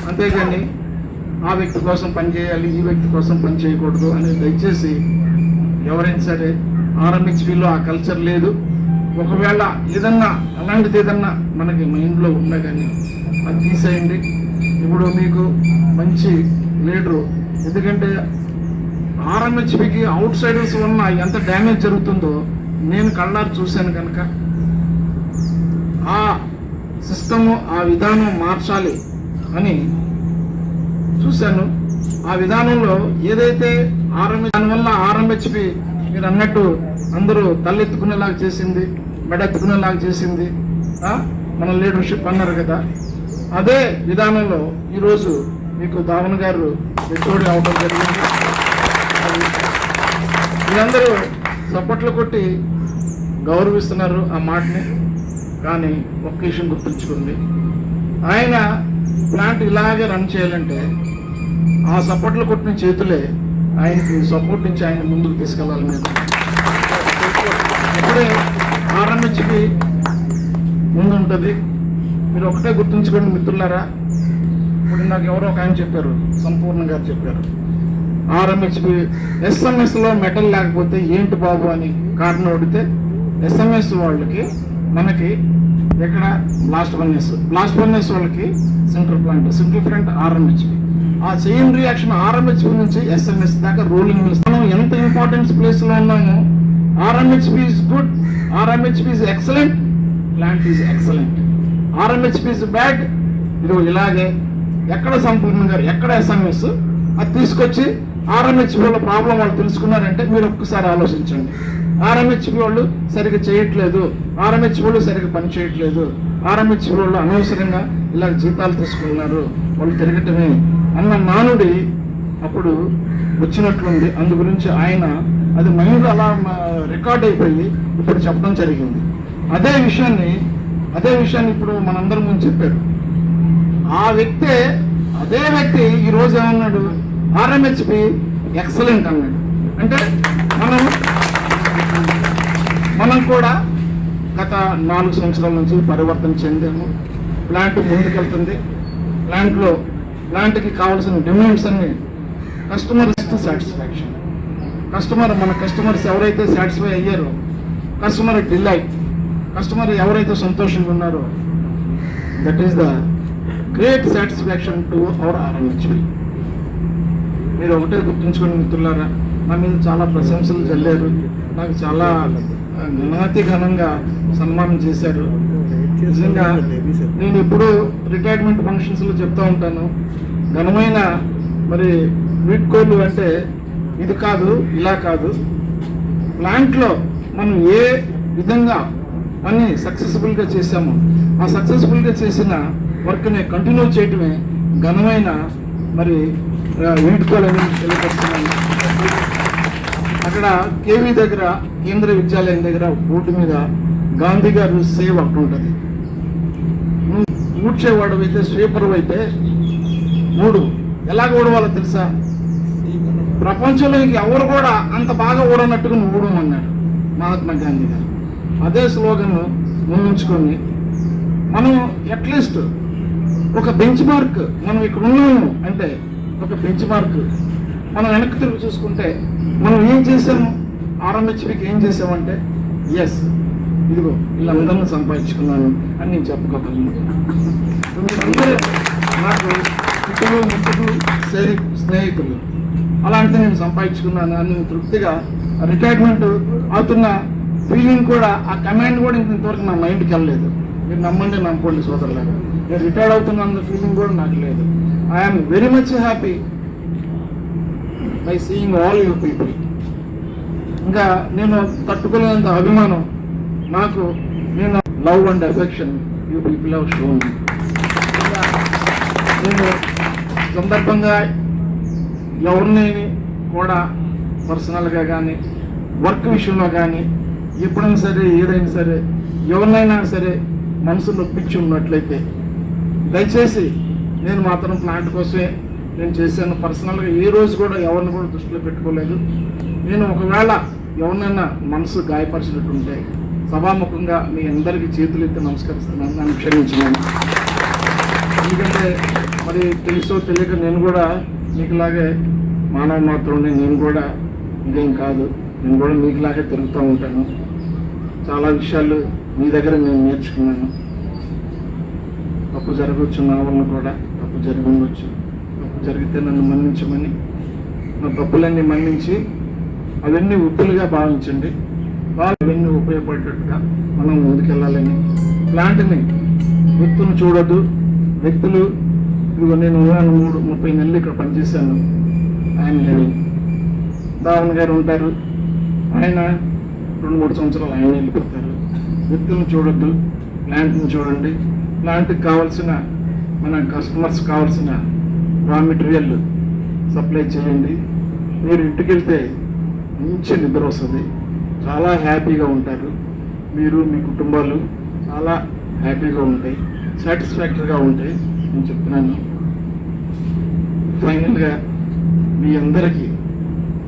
అంతేగాని ఆ వ్యక్తి కోసం పనిచేయాలి, ఈ వ్యక్తి కోసం పని చేయకూడదు అని దయచేసి ఎవరైనా సరే, ఆర్ఎంహెచ్పిలో ఆ కల్చర్ లేదు. ఒకవేళ ఏదన్నా అలాంటిది ఏదన్నా మనకి మైండ్లో ఉన్నా కానీ అది తీసేయండి. ఇప్పుడు మీకు మంచి లీడరు, ఎందుకంటే ఆర్ఎంహెచ్పికి అవుట్ సైడర్స్ వల్ల ఎంత డ్యామేజ్ జరుగుతుందో నేను కళ్ళారు చూశాను. కనుక ఆ సిస్టము, ఆ విధానం మార్చాలి అని చూశాను. ఆ విధానంలో ఏదైతే దానివల్ల ఆర్ఎంహెచ్పి మీరు అన్నట్టు అందరూ తలెత్తుకునేలాగా చేసింది, మెడెత్తుకునేలాగా చేసింది మన లీడర్షిప్ అన్నారు కదా. అదే విధానంలో ఈరోజు మీకు భావన గారు హెచ్ఓడి అవడం జరిగింది. మీరందరూ చప్పట్లు కొట్టి గౌరవిస్తున్నారు ఆ మాటని. కానీ ఒక్క విషయం గుర్తుంచుకుంది, ఆయన ప్లాంట్ ఇలాగే రన్ చేయాలంటే ఆ సపోర్ట్లు కొట్టిన చేతులే ఆయనకి సపోర్ట్ నుంచి ఆయన ముందుకు తీసుకెళ్ళాలి. మీద ఇప్పుడే ఆర్ఎంహెచ్కి ముందు ఉంటుంది. మీరు ఒకటే గుర్తుంచుకోండి మిత్రులారా. ఇప్పుడు నాకు ఎవరో ఒక ఆయన చెప్పారు, సంపూర్ణ గారు చెప్పారు, ఆర్ఎంహెచ్పి ఎస్ఎంఎస్లో మెటల్ లేకపోతే ఏంటి బాబు అని కారణం అడిగితే, ఎస్ఎంఎస్ వాళ్ళకి మనకి ఎక్కడ బ్లాస్ట్ ఫర్నేస్ వాళ్ళకి సెంట్రల్ ప్లాంట్ ఆర్ఎంహెచ్పి. ఆ చైన్ రియాక్షన్ ఆర్ఎంహెచ్పి నుంచి ఎస్ఎంఎస్ దాకా రోలింగ్ మిల్స్. మనం ఎంత ఇంపార్టెన్స్ ప్లేస్లో ఉన్నామో, ఆర్ఎంహెచ్పి is good, ఆర్ఎంహెచ్పి is excellent, plant is excellent. ఆర్ఎంహెచ్పి is bad. ఇది ఇలాగే ఎక్కడ సంపూర్ణ గారు, ఎక్కడ ఎస్ఎంఎస్ అది తీసుకొచ్చి ఆర్ఎంహెచ్పి వాళ్ళ ప్రాబ్లం వాళ్ళు తెలుసుకున్నారంటే మీరు ఒక్కసారి ఆలోచించండి. ఆర్ఎంహెచ్పి వాళ్ళు సరిగ్గా చేయట్లేదు, ఆర్ఎంహెచ్పి వాళ్ళు సరిగ్గా పని చేయట్లేదు, ఆర్ఎంహెచ్పి వాళ్ళు అనవసరంగా ఇలా జీతాలు తీసుకున్నారు, వాళ్ళు తిరగటమే అన్న నానుడి అప్పుడు వచ్చినట్లుంది. అందు గురించి ఆయన అది మైండ్ అలా రికార్డ్ అయిపోయి ఇప్పుడు చెప్పడం జరిగింది. అదే విషయాన్ని ఇప్పుడు మనందరం ముందు చెప్పారు. అదే వ్యక్తి ఈరోజు ఏమన్నాడు, ఆర్ఎంహెచ్పి ఎక్సలెంట్ అన్నాడు. అంటే మనం కూడా గత 4 సంవత్సరాల నుంచి పరివర్తన చెందాము. ప్లాంట్ ముందుకెళ్తుంది. ప్లాంట్కి కావాల్సిన డిమాండ్స్ అన్ని కస్టమర్ సాటిస్ఫాక్షన్, మన కస్టమర్స్ ఎవరైతే సాటిస్ఫై అయ్యారో, కస్టమర్ డిలైట్, కస్టమర్ ఎవరైతే సంతోషంగా ఉన్నారో, that is the great satisfaction to our ఆర్ఎంహెచ్పి. మీరు ఒకటే గుర్తుంచుకొని మిత్రులారా, నా మీద చాలా ప్రశంసలు చల్లారు, నాకు చాలా ఘనాతి ఘనంగా సన్మానం చేశారు. నిజంగా నేను ఎప్పుడూ రిటైర్మెంట్ ఫంక్షన్స్లో చెప్తూ ఉంటాను, ఘనమైన మరి వీడ్కోలు అంటే ఇది కాదు, ఇలా కాదు. ప్లాంట్లో మనం ఏ విధంగా పని సక్సెస్ఫుల్గా చేసామో, ఆ సక్సెస్ఫుల్గా చేసిన వర్క్ని కంటిన్యూ చేయటమే ఘనమైన మరి వీడ్కోలని తెలియపరుస్తున్నాను. అక్కడ కేవీ దగ్గర, కేంద్ర విద్యాలయం దగ్గర బోర్డు మీద గాంధీ గారు సేవ్ అక్కడ ఉంటుంది. ఊడ్చేవాడు అయితే, స్వీపర్ అయితే 3 ఎలాగ ఊడవాలో తెలుసా? ప్రపంచంలో ఎవరు కూడా అంత బాగా ఊడనట్టుగా ఊడమన్నాడు మహాత్మా గాంధీ గారు. అదే స్లోగన్ ముందుంచుకొని మనం అట్లీస్ట్ ఒక బెంచ్ మార్క్, మనం ఇక్కడ ఉన్నాము అంటే ఒక బెంచ్ మార్క్ మనం వెనక్కి తిరిగి చూసుకుంటే మనం ఏం చేసాము, ఆర్ఎంహెచ్పికి ఏం చేసామంటే ఎస్ ఇదిగో వీళ్ళందరినీ సంపాదించుకున్నాను అని నేను చెప్పుకోగలను. మీరందరూ నాకు ఇతరులు ముట్టులు స్నేహితులు, అలాంటిది నేను సంపాదించుకున్నాను అని తృప్తిగా రిటైర్మెంట్ అవుతున్న ఫీలింగ్ కూడా, ఆ కమాండ్ కూడా ఇంతవరకు నా మైండ్కి వెళ్ళలేదు. మీరు నమ్మండి నమ్ముకోండి సోదరులాగా, నేను రిటైర్డ్ అవుతున్న ఫీలింగ్ కూడా నాకు లేదు. I'm very much happy by seeing all your people. ఇంకా నేను తట్టుకోలేనంత అభిమానం నాకు, నేను love and affection you people have shown. నేను సందర్భంగా ఎవరిని కూడా పర్సనల్గా కానీ, వర్క్ విషయంలో కానీ, ఎప్పుడైనా సరే, ఏదైనా సరే, ఎవరినైనా సరే మనసులో పిచ్చి ఉన్నట్లయితే దయచేసి, నేను మాత్రం ప్లాంట్ కోసమే నేను చేశాను. పర్సనల్గా ఏ రోజు కూడా ఎవరిని కూడా దృష్టిలో పెట్టుకోలేదు. నేను ఒకవేళ ఎవరినైనా మనసు గాయపరిచినట్టుంటే సభాముఖంగా మీ అందరికీ చేతులు ఎత్తి నమస్కరిస్తున్నాను, నన్ను క్షమించినాను. ఎందుకంటే మరి తెలుసో తెలియక నేను కూడా మీకులాగే మానవ మాత్రమే, నేను కూడా ఇదేం కాదు, నేను కూడా మీకులాగే తిరుగుతూ ఉంటాను. చాలా విషయాలు మీ దగ్గర నేను నేర్చుకున్నాను. తప్పు జరగవచ్చు, నా వల్ల కూడా తప్పు జరిగి ఉండొచ్చు. తప్పు జరిగితే నన్ను మన్నించమని, నా తప్పులన్నీ మన్నించి అవన్నీ ఉప్పులుగా భావించండి, అవన్నీ ఉపయోగపడేటట్టుగా మనం ముందుకెళ్ళాలని. ప్లాంట్ని వ్యక్తులను చూడొద్దు, వ్యక్తులు, ఇదిగో నేను 30 నెలలు ఇక్కడ పనిచేశాను. ఆయన కానీ దావన్ గారు ఉంటారు, ఆయన 2-3 సంవత్సరాలు ఆయన వెళ్ళిపోతారు. వ్యక్తులను చూడొద్దు, ప్లాంట్ని చూడండి. ప్లాంట్కి కావాల్సిన, మన కస్టమర్స్ కావాల్సిన రా మెటీరియల్ సప్లై చేయండి. మీరు ఇంటికి వెళ్తే మంచి నిద్ర వస్తుంది, చాలా హ్యాపీగా ఉంటారు. మీరు, మీ కుటుంబాలు చాలా హ్యాపీగా ఉంటాయి, సాటిస్ఫాక్టరీగా ఉంటాయి. నేను చెప్తున్నాను. ఫైనల్గా మీ అందరికీ,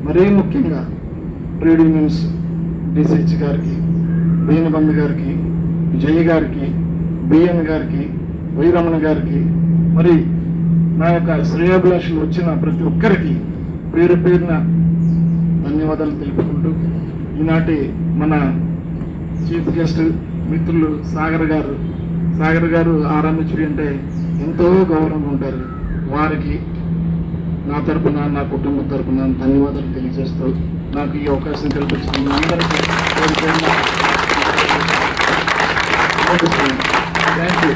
మరీ ముఖ్యంగా ట్రేడ్ యూనియన్స్ డిసిహెచ్ గారికి, బీనబంధు గారికి, జయ గారికి, బిఎన్ గారికి, వైరమణ గారికి, మరి నా యొక్క శ్రేయోభిలాషులు వచ్చిన ప్రతి ఒక్కరికి పేరు పేరున ధన్యవాదాలు తెలుపుకుంటూ, ఈనాటి మన చీఫ్ గెస్ట్ మిత్రులు సాగర్ గారు ఆర్ఎంహెచ్పి అంటే ఎంతో గౌరవంగా ఉంటారు. వారికి నా తరపున, నా కుటుంబం తరపున ధన్యవాదాలు తెలియజేస్తూ నాకు ఈ అవకాశం కల్పించిన అందరికీ థ్యాంక్ యూ.